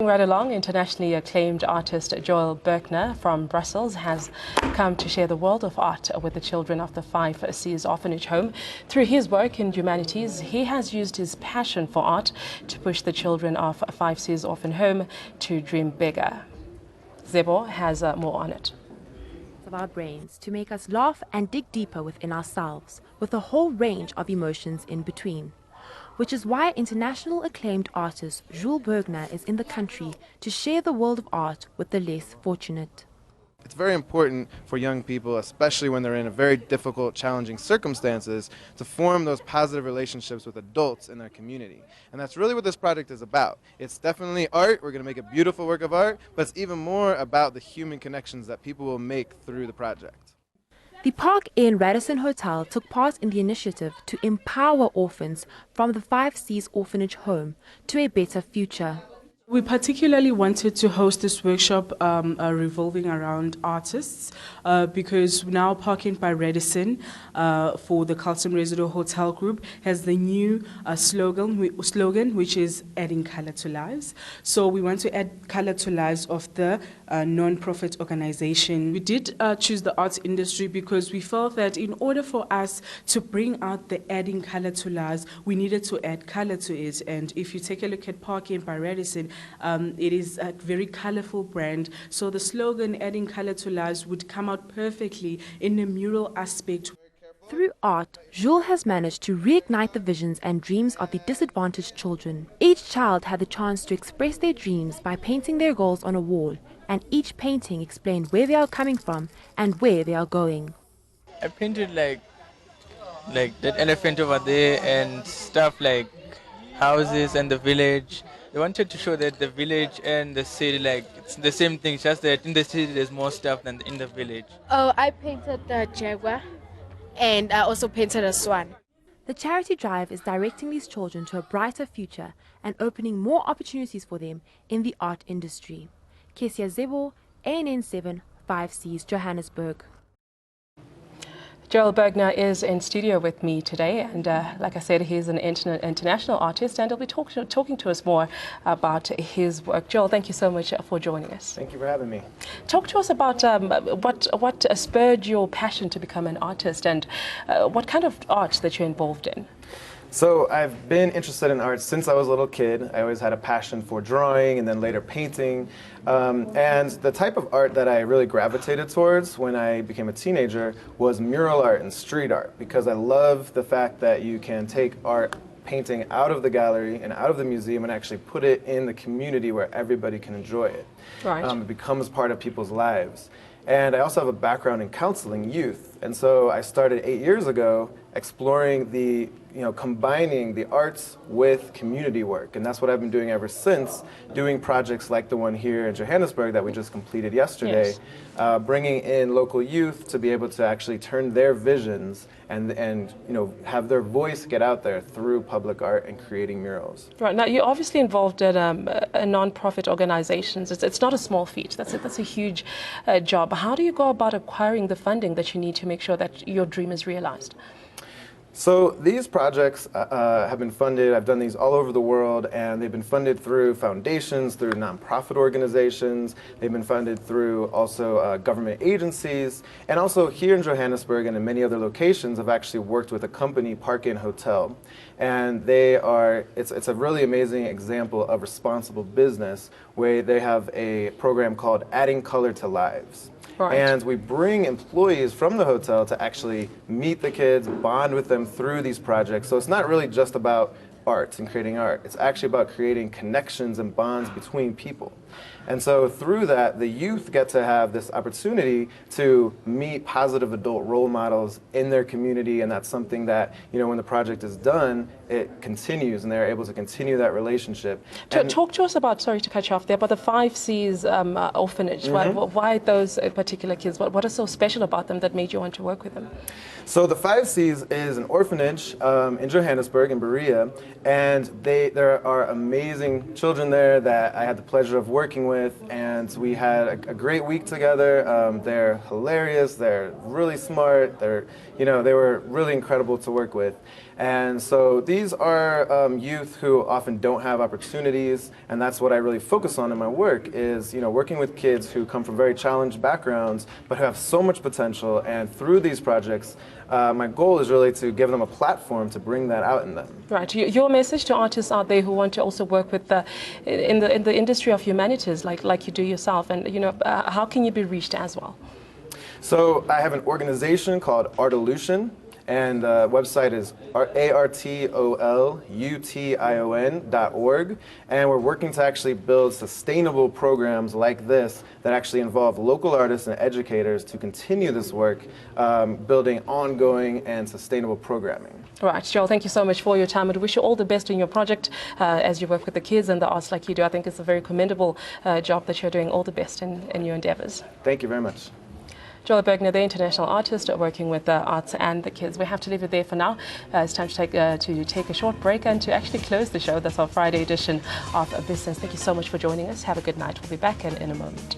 right along, internationally acclaimed artist Joel Berkner from Brussels has come to share the world of art with the children of the 5 Seas Orphanage Home. Through his work in humanities, he has used his passion for art to push the children of 5 Seas Orphan Home to dream bigger. Zebo has more on it. Of our brains to make us laugh and dig deeper within ourselves, with a whole range of emotions in between. Which is why international acclaimed artist Joel Berkner is in the country to share the world of art with the less fortunate. It's very important for young people, especially when they're in a very difficult, challenging circumstances, to form those positive relationships with adults in their community. And that's really what this project is about. It's definitely art. We're going to make a beautiful work of art, but it's even more about the human connections that people will make through the project. The Park Inn Radisson Hotel took part in the initiative to empower orphans from the 5 Seas Orphanage Home to a better future. We particularly wanted to host this workshop revolving around artists because now Park Inn by Radisson for the Carlton Residential Hotel Group has the new slogan which is adding color to lives. So we want to add color to lives of the non-profit organization. We did choose the arts industry because we felt that in order for us to bring out the adding color to lives, we needed to add color to it. And if you take a look at Park Inn by Radisson, it is a very colorful brand. So the slogan, adding color to lives, would come out perfectly in a mural aspect. Through art, Joel has managed to reignite the visions and dreams of the disadvantaged children. Each child had the chance to express their dreams by painting their goals on a wall, and each painting explained where they are coming from and where they are going. I painted like that elephant over there and stuff like houses and the village. I wanted to show that the village and the city, like, it's the same thing, just that in the city there's more stuff than in the village. Oh, I painted the jaguar and I also painted a swan. The charity drive is directing these children to a brighter future and opening more opportunities for them in the art industry. Kesia Zebo, ANN7, 5 Seas, Johannesburg. Joel Berkner is in studio with me today, and like I said, he's an international artist, and he'll be talking to us more about his work. Joel, thank you so much for joining us. Thank you for having me. Talk to us about what spurred your passion to become an artist, and what kind of art that you're involved in. So I've been interested in art since I was a little kid. I always had a passion for drawing and then later painting. And the type of art that I really gravitated towards when I became a teenager was mural art and street art, because I love the fact that you can take art painting out of the gallery and out of the museum and actually put it in the community where everybody can enjoy it. Right. It becomes part of people's lives. And I also have a background in counseling youth. And so I started 8 years ago exploring combining the arts with community work. And that's what I've been doing ever since, doing projects like the one here in Johannesburg that we just completed yesterday, yes. Bringing in local youth to be able to actually turn their visions and have their voice get out there through public art and creating murals. Right, now you're obviously involved in a non-profit organizations. It's not a small feat. That's a huge job. How do you go about acquiring the funding that you need to make sure that your dream is realized? So these projects have been funded. I've done these all over the world, and they've been funded through foundations, through nonprofit organizations. They've been funded through also government agencies, and also here in Johannesburg and in many other locations, I've actually worked with a company, Park Inn Hotel, and it's a really amazing example of responsible business where they have a program called Adding Color to Lives. Right. And we bring employees from the hotel to actually meet the kids, bond with them through these projects. So it's not really just about art and creating art. It's actually about creating connections and bonds between people. And so through that, the youth get to have this opportunity to meet positive adult role models in their community, and that's something that, when the project is done, it continues, and they're able to continue that relationship. Talk to us about, sorry to cut you off there, but the 5 Seas orphanage. Mm-hmm. Why those particular kids? What is so special about them that made you want to work with them? So the 5 Seas is an orphanage in Johannesburg, in Berea, and there are amazing children there that I had the pleasure of working with, and we had a great week together. They're hilarious, they're really smart, they were really incredible to work with. And so these these are youth who often don't have opportunities, and that's what I really focus on in my work is, working with kids who come from very challenged backgrounds, but who have so much potential. And through these projects, my goal is really to give them a platform to bring that out in them. Right. Your message to artists out there who want to also work with in the industry of humanities, like you do yourself, and how can you be reached as well? So I have an organization called Artolution, and the website is artolution.org, and we're working to actually build sustainable programs like this that actually involve local artists and educators to continue this work, building ongoing and sustainable programming. Right, Joel, thank you so much for your time, and wish you all the best in your project as you work with the kids and the arts like you do. I think it's a very commendable job that you're doing. All the best in your endeavors. Thank you very much. Joel Bergner, the international artist working with the arts and the kids. We have to leave it there for now. It's time to take a short break and to actually close the show. That's our Friday edition of Business. Thank you so much for joining us. Have a good night. We'll be back in a moment.